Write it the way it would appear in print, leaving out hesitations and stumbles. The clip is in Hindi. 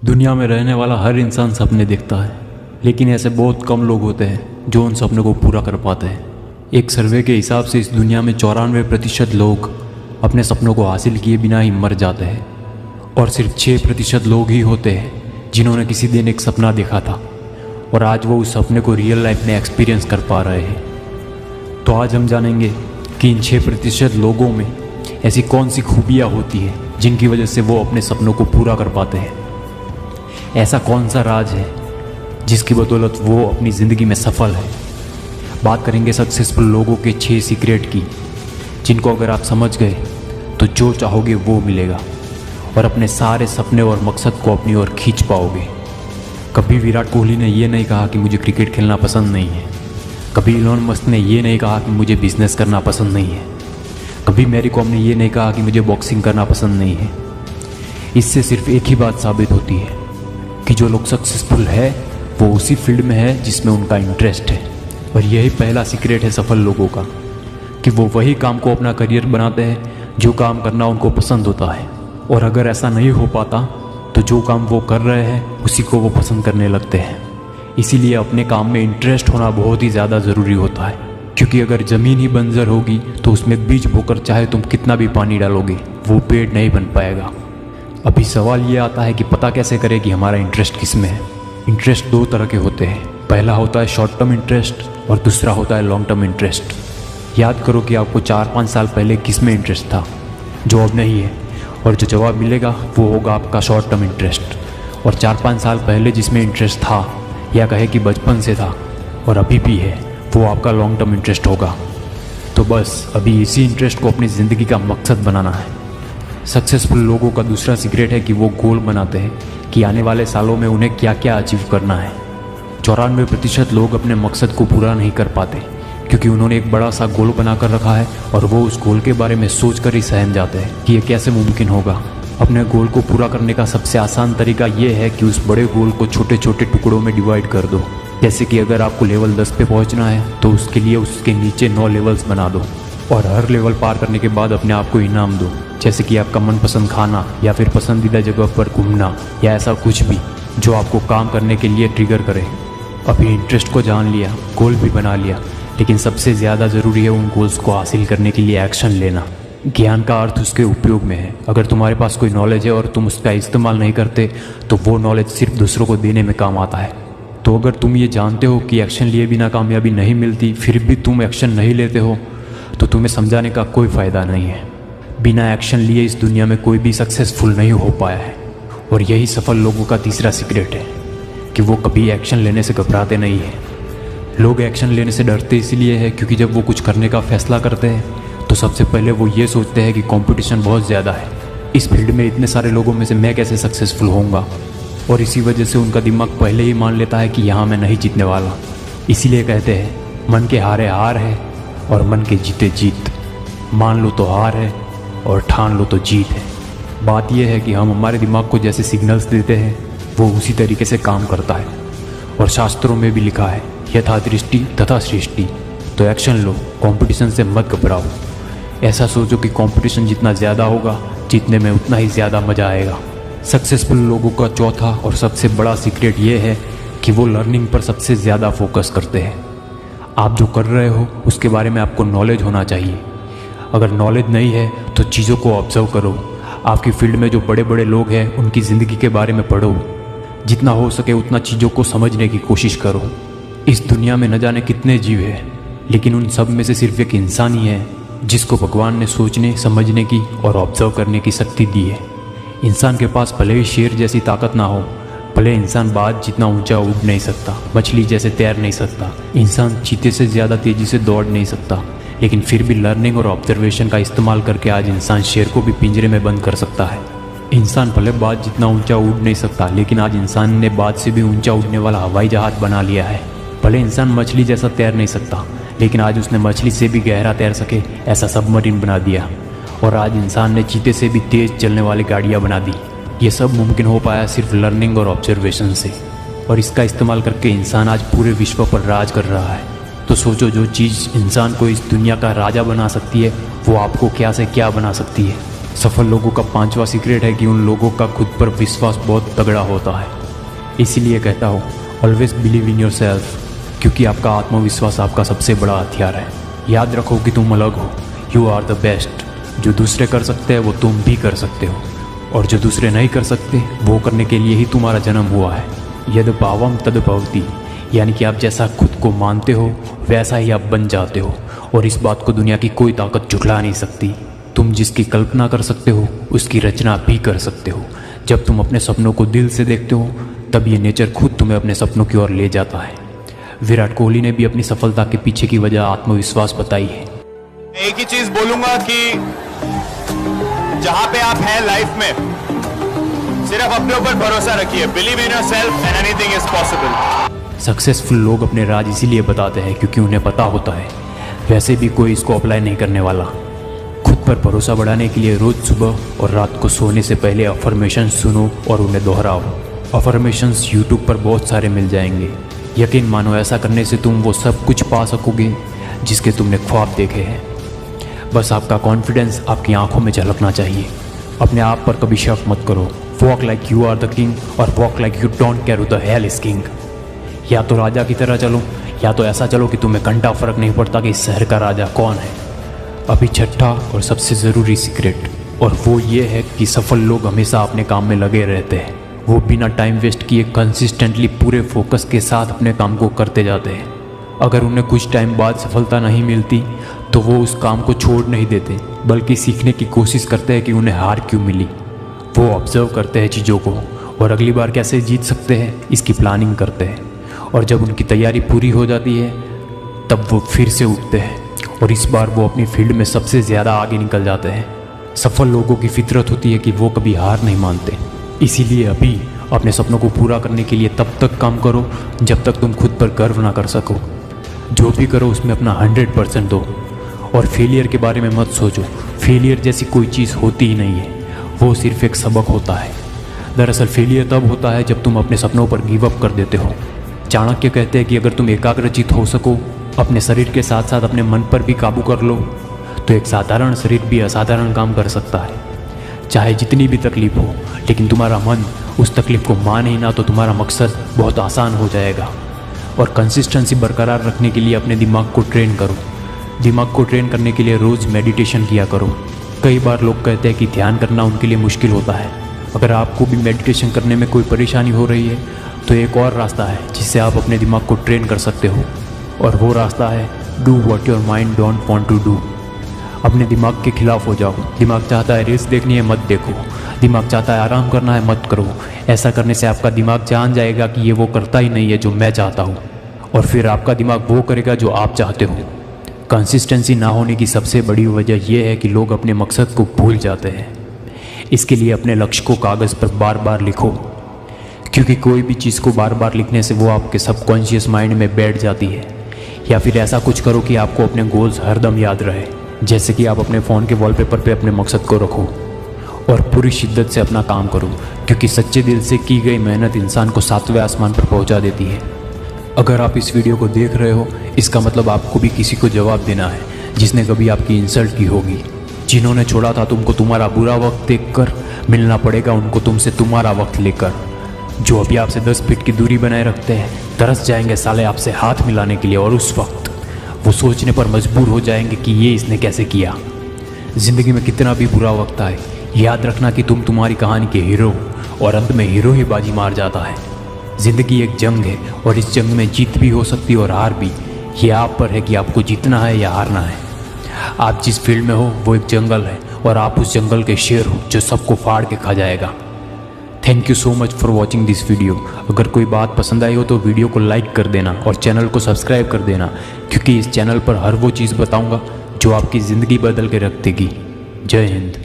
दुनिया में रहने वाला हर इंसान सपने देखता है, लेकिन ऐसे बहुत कम लोग होते हैं जो उन सपनों को पूरा कर पाते हैं। एक सर्वे के हिसाब से इस दुनिया में 94% लोग अपने सपनों को हासिल किए बिना ही मर जाते हैं और सिर्फ 6% लोग ही होते हैं जिन्होंने किसी दिन एक सपना देखा था और आज वो उस सपने को रियल लाइफ में एक्सपीरियंस कर पा रहे हैं। तो आज हम जानेंगे कि इन 6% लोगों में ऐसी कौन सी खूबियाँ होती हैं जिनकी वजह से वो अपने सपनों को पूरा कर पाते हैं। ऐसा कौन सा राज है जिसकी बदौलत वो अपनी ज़िंदगी में सफल है। बात करेंगे सक्सेसफुल लोगों के 6 सीक्रेट की, जिनको अगर आप समझ गए तो जो चाहोगे वो मिलेगा और अपने सारे सपने और मकसद को अपनी ओर खींच पाओगे। कभी विराट कोहली ने ये नहीं कहा कि मुझे क्रिकेट खेलना पसंद नहीं है। कभी इलॉन मस्क ने ये नहीं कहा कि मुझे बिजनेस करना पसंद नहीं है। कभी मैरी कॉम ने ये नहीं कहा कि मुझे बॉक्सिंग करना पसंद नहीं है। इससे सिर्फ एक ही बात साबित होती है कि जो लोग सक्सेसफुल है वो उसी फील्ड में है जिसमें उनका इंटरेस्ट है। और यही पहला सीक्रेट है सफल लोगों का कि वो वही काम को अपना करियर बनाते हैं जो काम करना उनको पसंद होता है। और अगर ऐसा नहीं हो पाता तो जो काम वो कर रहे हैं उसी को वो पसंद करने लगते हैं। इसीलिए अपने काम में इंटरेस्ट होना बहुत ही ज़्यादा ज़रूरी होता है, क्योंकि अगर ज़मीन ही बंजर होगी तो उसमें बीज बोकर चाहे तुम कितना भी पानी डालोगे वो पेड़ नहीं बन पाएगा। अभी सवाल ये आता है कि पता कैसे करें कि हमारा इंटरेस्ट किस में है। इंटरेस्ट 2 तरह के होते हैं। पहला होता है शॉर्ट टर्म इंटरेस्ट और दूसरा होता है लॉन्ग टर्म इंटरेस्ट। याद करो कि आपको 4-5 साल पहले किस में इंटरेस्ट था जो अब नहीं है, और जो जवाब मिलेगा वो होगा आपका शॉर्ट टर्म इंटरेस्ट। और 4-5 साल पहले जिसमें इंटरेस्ट था या कहे कि बचपन से था और अभी भी है, वो आपका लॉन्ग टर्म इंटरेस्ट होगा। तो बस अभी इसी इंटरेस्ट को अपनी ज़िंदगी का मकसद बनाना है। सक्सेसफुल लोगों का दूसरा सीक्रेट है कि वो गोल बनाते हैं कि आने वाले सालों में उन्हें क्या क्या अचीव करना है। 94% लोग अपने मकसद को पूरा नहीं कर पाते क्योंकि उन्होंने एक बड़ा सा गोल बना कर रखा है और वो उस गोल के बारे में सोच कर ही सहम जाते हैं कि ये कैसे मुमकिन होगा। अपने गोल को पूरा करने का सबसे आसान तरीका ये है कि उस बड़े गोल को छोटे छोटे टुकड़ों में डिवाइड कर दो। जैसे कि अगर आपको लेवल 10 पे पहुंचना है तो उसके लिए उसके नीचे 9 लेवल्स बना दो और हर लेवल पार करने के बाद अपने आप को इनाम दो, जैसे कि आपका मनपसंद खाना या फिर पसंदीदा जगह पर घूमना या ऐसा कुछ भी जो आपको काम करने के लिए ट्रिगर करे। अभी इंटरेस्ट को जान लिया, गोल भी बना लिया, लेकिन सबसे ज़्यादा ज़रूरी है उन गोल्स को हासिल करने के लिए एक्शन लेना। ज्ञान का अर्थ उसके उपयोग में है। अगर तुम्हारे पास कोई नॉलेज है और तुम उसका इस्तेमाल नहीं करते तो वो नॉलेज सिर्फ दूसरों को देने में काम आता है। तो अगर तुम ये जानते हो कि एक्शन लिए बिना कामयाबी नहीं मिलती, फिर भी तुम एक्शन नहीं लेते हो, तो तुम्हें समझाने का कोई फ़ायदा नहीं है। बिना एक्शन लिए इस दुनिया में कोई भी सक्सेसफुल नहीं हो पाया है। और यही सफल लोगों का तीसरा सीक्रेट है कि वो कभी एक्शन लेने से घबराते नहीं हैं। लोग एक्शन लेने से डरते इसलिए है क्योंकि जब वो कुछ करने का फैसला करते हैं तो सबसे पहले वो ये सोचते हैं कि कंपटीशन बहुत ज़्यादा है, इस फील्ड में इतने सारे लोगों में से मैं कैसे सक्सेसफुल होऊंगा। और इसी वजह से उनका दिमाग पहले ही मान लेता है कि यहाँ मैं नहीं जीतने वाला। इसीलिए कहते हैं मन के हारे हार है और मन के जीते जीत। मान लो तो हार है और ठान लो तो जीत है। बात यह है कि हम हमारे दिमाग को जैसे सिग्नल्स देते हैं वो उसी तरीके से काम करता है। और शास्त्रों में भी लिखा है यथा दृष्टि तथा सृष्टि। तो एक्शन लो, कंपटीशन से मत घबराओ। ऐसा सोचो कि कंपटीशन जितना ज़्यादा होगा जीतने में उतना ही ज़्यादा मज़ा आएगा। सक्सेसफुल लोगों का चौथा और सबसे बड़ा सीक्रेट ये है कि वो लर्निंग पर सबसे ज़्यादा फोकस करते हैं। आप जो कर रहे हो उसके बारे में आपको नॉलेज होना चाहिए। अगर नॉलेज नहीं है तो चीज़ों को ऑब्जर्व करो। आपकी फील्ड में जो बड़े बड़े लोग हैं उनकी ज़िंदगी के बारे में पढ़ो। जितना हो सके उतना चीज़ों को समझने की कोशिश करो। इस दुनिया में न जाने कितने जीव हैं, लेकिन उन सब में से सिर्फ एक इंसान ही है जिसको भगवान ने सोचने समझने की और ऑब्जर्व करने की शक्ति दी है। इंसान के पास भले ही शेर जैसी ताकत ना हो, भले इंसान बाज जितना ऊंचा उड़ नहीं सकता, मछली जैसे तैर नहीं सकता, इंसान चीते से ज़्यादा तेज़ी से दौड़ नहीं सकता, लेकिन फिर भी लर्निंग और ऑब्जर्वेशन का इस्तेमाल करके आज इंसान शेर को भी पिंजरे में बंद कर सकता है। इंसान भले बाज जितना ऊंचा उड़ नहीं सकता, लेकिन आज इंसान ने बाज से भी ऊंचा उड़ने वाला हवाई जहाज बना लिया है। भले इंसान मछली जैसा तैर नहीं सकता, लेकिन आज उसने मछली से भी गहरा तैर सके ऐसा सबमरीन बना दिया। और आज इंसान ने चीते से भी तेज़ चलने वाली गाड़ियाँ बना दी। ये सब मुमकिन हो पाया सिर्फ लर्निंग और ऑब्जर्वेशन से। और इसका इस्तेमाल करके इंसान आज पूरे विश्व पर राज कर रहा है। तो सोचो, जो चीज़ इंसान को इस दुनिया का राजा बना सकती है वो आपको क्या से क्या बना सकती है। सफल लोगों का 5वां सीक्रेट है कि उन लोगों का खुद पर विश्वास बहुत तगड़ा होता है। इसीलिए कहता हूँ always believe in your self, क्योंकि आपका आत्मविश्वास आपका सबसे बड़ा हथियार है। याद रखो कि तुम अलग हो, यू आर द बेस्ट। जो दूसरे कर सकते हैं वो तुम भी कर सकते हो, और जो दूसरे नहीं कर सकते वो करने के लिए ही तुम्हारा जन्म हुआ है। यद भावम तद भवति, यानी कि आप जैसा खुद को मानते हो वैसा ही आप बन जाते हो, और इस बात को दुनिया की कोई ताकत झुठला नहीं सकती। तुम जिसकी कल्पना कर सकते हो उसकी रचना भी कर सकते हो। जब तुम अपने सपनों को दिल से देखते हो तब ये नेचर खुद तुम्हें अपने सपनों की ओर ले जाता है। विराट कोहली ने भी अपनी सफलता के पीछे की वजह आत्मविश्वास बताई है। एक ही चीज बोलूंगा कि जहां पे आप हैं लाइफ में, सिर्फ अपने ऊपर भरोसा रखिए। Believe in yourself and anything is possible. Successful लोग अपने राज इसीलिए बताते हैं क्योंकि उन्हें पता होता है वैसे भी कोई इसको अप्लाई नहीं करने वाला। खुद पर भरोसा बढ़ाने के लिए रोज सुबह और रात को सोने से पहले अफर्मेशंस सुनो और उन्हें दोहराओ। अफर्मेशंस यूट्यूब पर बहुत सारे मिल जाएंगे। यकीन मानो ऐसा करने से तुम वो सब कुछ पा सकोगे जिसके तुमने ख्वाब देखे हैं। बस आपका कॉन्फिडेंस आपकी आंखों में झलकना चाहिए। अपने आप पर कभी शक मत करो। Walk like you are the king और walk like you don't care who the hell is king. या तो राजा की तरह चलो या तो ऐसा चलो कि तुम्हें घंटा फर्क नहीं पड़ता कि इस शहर का राजा कौन है। अभी छठा और सबसे ज़रूरी सीक्रेट, और वो ये है कि सफल लोग हमेशा अपने काम में लगे रहते हैं। वो बिना टाइम वेस्ट किए कंसिस्टेंटली पूरे फोकस के साथ अपने काम को करते जाते हैं। अगर उन्हें कुछ टाइम बाद सफलता नहीं मिलती तो वो उस काम को छोड़ नहीं देते, बल्कि सीखने की कोशिश करते हैं कि उन्हें हार क्यों मिली। वो ऑब्जर्व करते हैं चीज़ों को और अगली बार कैसे जीत सकते हैं इसकी प्लानिंग करते हैं, और जब उनकी तैयारी पूरी हो जाती है तब वो फिर से उठते हैं और इस बार वो अपनी फील्ड में सबसे ज़्यादा आगे निकल जाते हैं। सफल लोगों की फितरत होती है कि वो कभी हार नहीं मानते। इसीलिए अभी अपने सपनों को पूरा करने के लिए तब तक काम करो जब तक तुम खुद पर गर्व ना कर सको। जो भी करो उसमें अपना 100% दो, और फेलियर के बारे में मत सोचो। फेलियर जैसी कोई चीज़ होती ही नहीं है, वो सिर्फ एक सबक होता है। दरअसल फेलियर तब होता है जब तुम अपने सपनों पर गिव अप कर देते हो। चाणक्य कहते हैं कि अगर तुम एकाग्रचित हो सको, अपने शरीर के साथ साथ अपने मन पर भी काबू कर लो, तो एक साधारण शरीर भी असाधारण काम कर सकता है। चाहे जितनी भी तकलीफ हो, लेकिन तुम्हारा मन उस तकलीफ को माने ही ना तो तुम्हारा मकसद बहुत आसान हो जाएगा। और कंसिस्टेंसी बरकरार रखने के लिए अपने दिमाग को ट्रेन करो। दिमाग को ट्रेन करने के लिए रोज़ मेडिटेशन किया करो। कई बार लोग कहते हैं कि ध्यान करना उनके लिए मुश्किल होता है। अगर आपको भी मेडिटेशन करने में कोई परेशानी हो रही है तो एक और रास्ता है जिससे आप अपने दिमाग को ट्रेन कर सकते हो, और वो रास्ता है do what your mind don't want to do. अपने दिमाग के खिलाफ हो जाओ। दिमाग चाहता है रील्स देखनी है, मत देखो। दिमाग चाहता है आराम करना है, मत करो। ऐसा करने से आपका दिमाग जान जाएगा कि ये वो करता ही नहीं है जो मैं चाहता हूँ, और फिर आपका दिमाग वो करेगा जो आप चाहते हो। कंसिस्टेंसी ना होने की सबसे बड़ी वजह यह है कि लोग अपने मकसद को भूल जाते हैं। इसके लिए अपने लक्ष्य को कागज़ पर बार बार लिखो, क्योंकि कोई भी चीज़ को बार बार लिखने से वो आपके सबकॉन्शियस माइंड में बैठ जाती है। या फिर ऐसा कुछ करो कि आपको अपने गोल्स हरदम याद रहे, जैसे कि आप अपने फ़ोन के वॉलपेपर पे अपने मकसद को रखो और पूरी शिद्दत से अपना काम करो, क्योंकि सच्चे दिल से की गई मेहनत इंसान को 7वें आसमान पर पहुंचा देती है। अगर आप इस वीडियो को देख रहे हो, इसका मतलब आपको भी किसी को जवाब देना है जिसने कभी आपकी इंसल्ट की होगी। जिन्होंने छोड़ा था तुमको तुम्हारा बुरा वक्त देखकर, मिलना पड़ेगा उनको तुमसे तुम्हारा वक्त लेकर। जो अभी आपसे 10 फीट की दूरी बनाए रखते हैं तरस जाएंगे साले आपसे हाथ मिलाने के लिए, और उस वक्त वो सोचने पर मजबूर हो जाएंगे कि ये इसने कैसे किया। ज़िंदगी में कितना भी बुरा वक्त आए, याद रखना कि तुम तुम्हारी कहानी के हीरो हो, और अंत में हीरो ही बाजी मार जाता है। ज़िंदगी एक जंग है और इस जंग में जीत भी हो सकती है और हार भी। ये आप पर है कि आपको जीतना है या हारना है। आप जिस फील्ड में हो वो एक जंगल है और आप उस जंगल के शेर हो जो सबको फाड़ के खा जाएगा। Thank you so much for watching this video. अगर कोई बात पसंद आई हो तो वीडियो को लाइक कर देना और चैनल को सब्सक्राइब कर देना, क्योंकि इस चैनल पर हर वो चीज़ बताऊंगा जो आपकी ज़िंदगी बदल के रख देगी। जय हिंद।